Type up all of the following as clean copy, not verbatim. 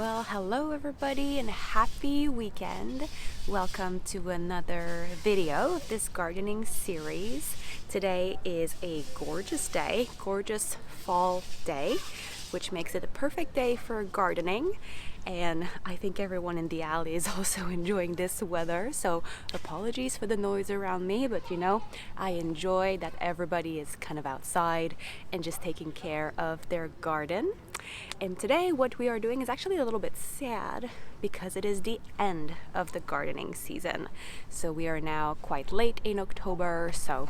Well, hello everybody and happy weekend. Welcome to another video of this gardening series. Today is a gorgeous day, gorgeous fall day, which makes it a perfect day for gardening. And I think everyone in the alley is also enjoying this weather, so apologies for the noise around me, but I enjoy that everybody is kind of outside and just taking care of their garden. And today what we are doing is actually a little bit sad because it is the end of the gardening season. So we are now quite late in October, so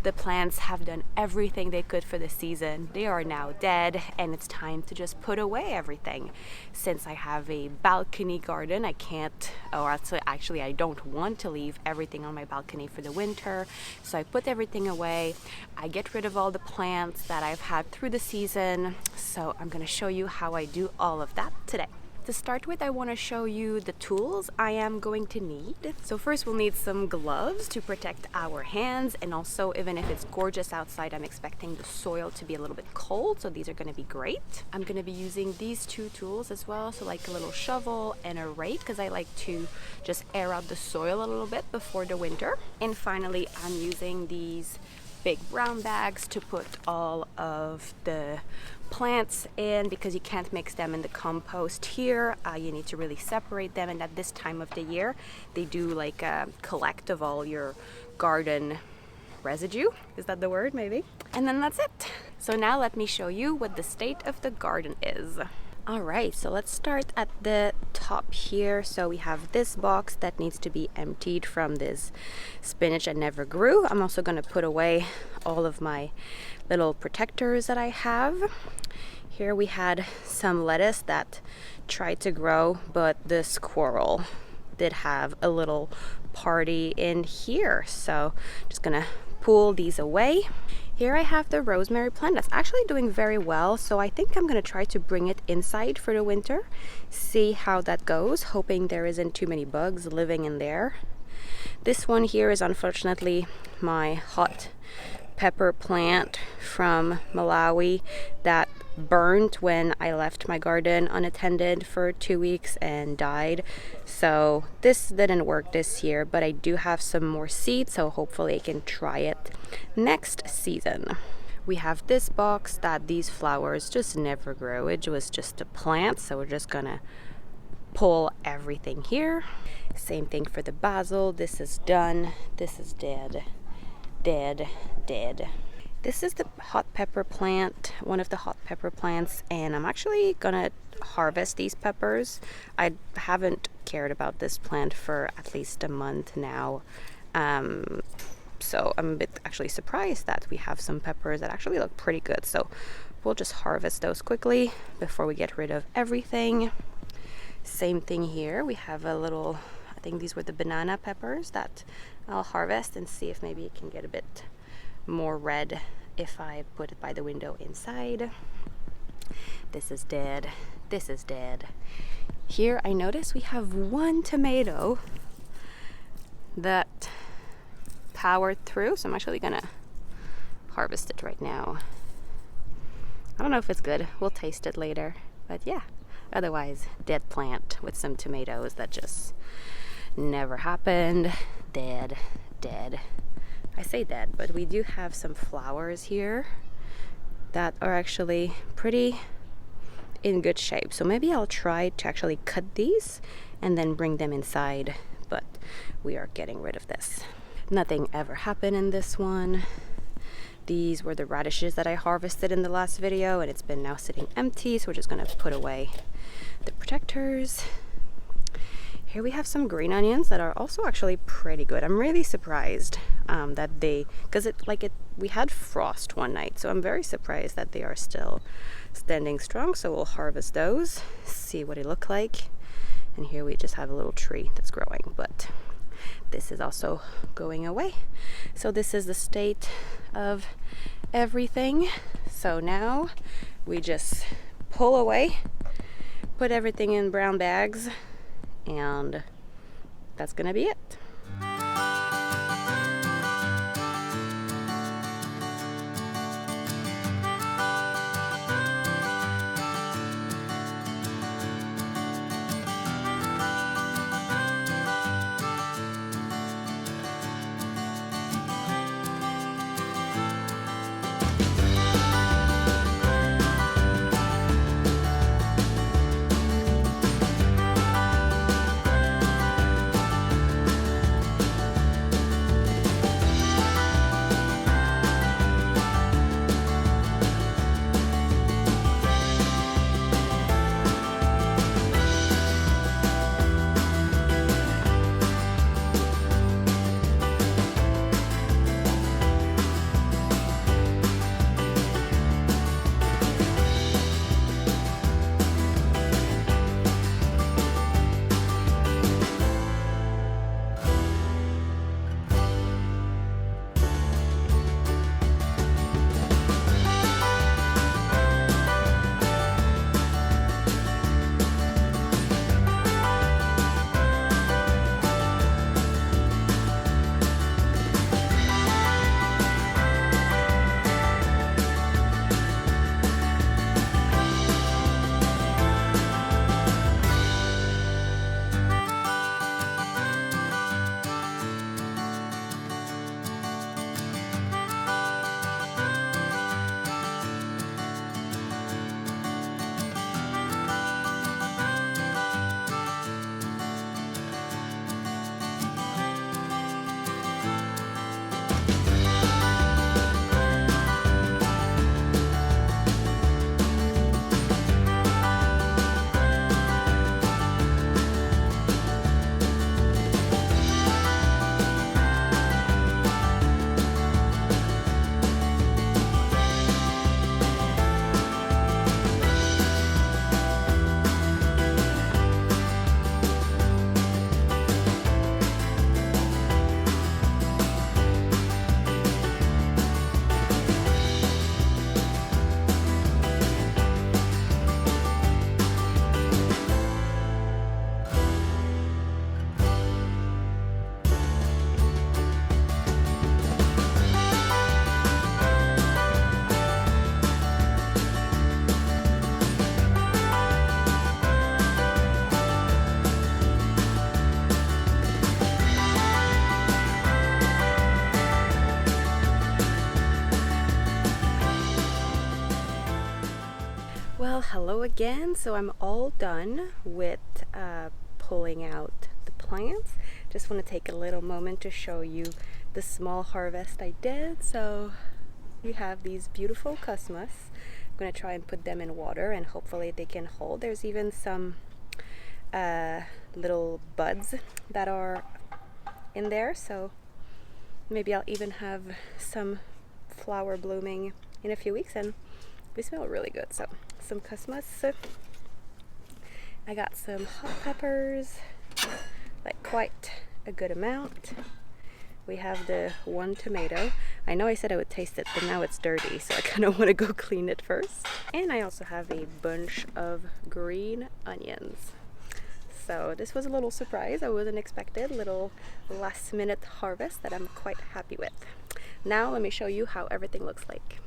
the plants have done everything they could for the season. They are now dead and it's time to just put away everything. Since I have a balcony garden, I can't, or actually I don't want to leave everything on my balcony for the winter. So I put everything away. I get rid of all the plants that I've had through the season. So I'm gonna show you how I do all of that today. To start with, I want to show you the tools I am going to need. So first we'll need some gloves to protect our hands, and also even if it's gorgeous outside, I'm expecting the soil to be a little bit cold, so these are going to be great. I'm going to be using these two tools as well, so like a little shovel and a rake, because I like to just air out the soil a little bit before the winter. And finally, I'm using these big brown bags to put all of the plants in, because you can't mix them in the compost here. You need to really separate them, and at this time of the year they do like a collect of all your garden residue. Is that the word? Maybe. And then that's it. So now let me show you what the state of the garden is. Alright, so let's start at the top here. So we have this box that needs to be emptied from this spinach that never grew. I'm also going to put away all of my little protectors that I have. Here we had some lettuce that tried to grow, but the squirrel did have a little party in here. So just going to pull these away. Here I have the rosemary plant that's actually doing very well, so I think I'm going to try to bring it inside for the winter, see how that goes, hoping there isn't too many bugs living in there. This one here is unfortunately my hot pepper plant from Malawi that burned when I left my garden unattended for 2 weeks and died. So this didn't work this year, but I do have some more seeds, so hopefully I can try it next season. We have this box that these flowers just never grew. It was just a plant, so we're just gonna pull everything here. Same thing for the basil. This is done. This is dead. Dead. This is the hot pepper plant, one of the hot pepper plants, and I'm actually gonna harvest these peppers. I haven't cared about this plant for at least a month now, so I'm a bit actually surprised that we have some peppers that actually look pretty good. So we'll just harvest those quickly before we get rid of everything. Same thing here. We have a little, I think these were the banana peppers that I'll harvest and see if maybe it can get a bit more red if I put it by the window inside. This is dead. This is dead. Here I notice we have one tomato that powered through, so I'm actually gonna harvest it right now. I don't know if it's good. We'll taste it later, but yeah. Otherwise, dead plant with some tomatoes that just never happened. Dead. I say dead, but we do have some flowers here that are actually pretty in good shape. So maybe I'll try to actually cut these and then bring them inside, but we are getting rid of this. Nothing ever happened in this one. These were the radishes that I harvested in the last video, and it's been now sitting empty, so we're just gonna put away the protectors. Here we have some green onions that are also actually pretty good. I'm really surprised that we had frost one night, so I'm very surprised that they are still standing strong. So we'll harvest those, see what it look like. And here we just have a little tree that's growing, but this is also going away. So this is the state of everything. So now we just pull away, put everything in brown bags, and that's gonna be it. Well, hello again. So I'm all done with pulling out the plants. Just want to take a little moment to show you the small harvest I did. So we have these beautiful cosmos. I'm going to try and put them in water and hopefully they can hold. There's even some little buds that are in there, so maybe I'll even have some flower blooming in a few weeks, and they smell really good. So some cosmos. I got some hot peppers, like quite a good amount. We have the one tomato. I know I said I would taste it, but now it's dirty, so I kind of want to go clean it first. And I also have a bunch of green onions. So this was a little surprise. I wasn't expected. Little last minute harvest that I'm quite happy with. Now let me show you how everything looks like.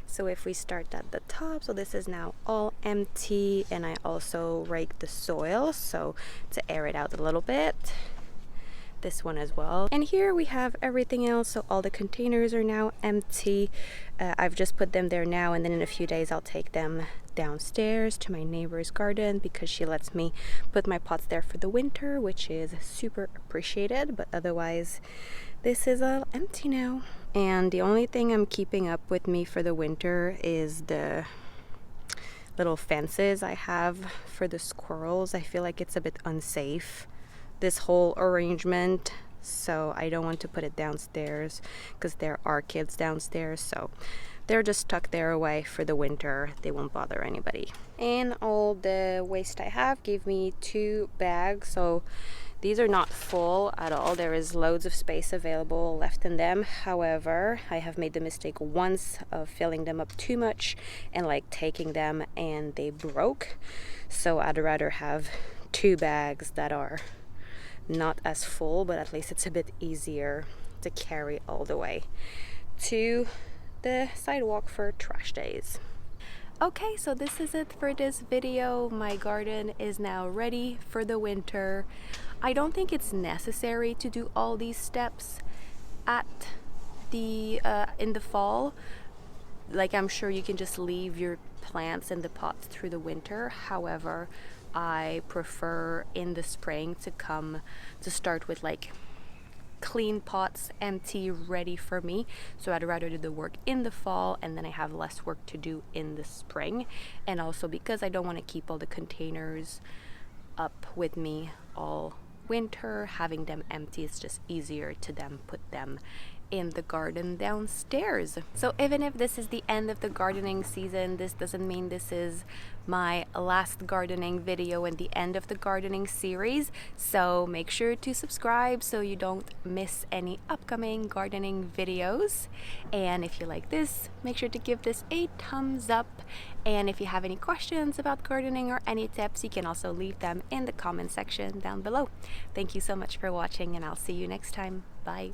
So if we start at the top, so this is now all empty, and I also raked the soil so to air it out a little bit. This one as well. And here we have everything else, so all the containers are now empty. I've just put them there now, and then in a few days I'll take them downstairs to my neighbor's garden because she lets me put my pots there for the winter, which is super appreciated. But otherwise this is all empty now. And the only thing I'm keeping up with me for the winter is the little fences I have for the squirrels. I feel like it's a bit unsafe, this whole arrangement, so I don't want to put it downstairs because there are kids downstairs, so they're just tucked there away for the winter. They won't bother anybody. And all the waste I have gave me 2 bags, so these are not full at all. There is loads of space available left in them. However, I have made the mistake once of filling them up too much and like taking them and they broke, so I'd rather have 2 bags that are not as full, but at least it's a bit easier to carry all the way to the sidewalk for trash days. Okay, so this is it for this video. My garden is now ready for the winter. I don't think it's necessary to do all these steps at the in the fall. Like, I'm sure you can just leave your plants in the pots through the winter. However, I prefer in the spring to start with like clean pots, empty, ready for me. So I'd rather do the work in the fall, and then I have less work to do in the spring. And also because I don't want to keep all the containers up with me all winter, having them empty, it's just easier to then put them in the garden downstairs. So even if this is the end of the gardening season, this doesn't mean this is my last gardening video and the end of the gardening series. So make sure to subscribe so you don't miss any upcoming gardening videos. And if you like this, make sure to give this a thumbs up. And if you have any questions about gardening or any tips, you can also leave them in the comment section down below. Thank you so much for watching, and I'll see you next time. Bye.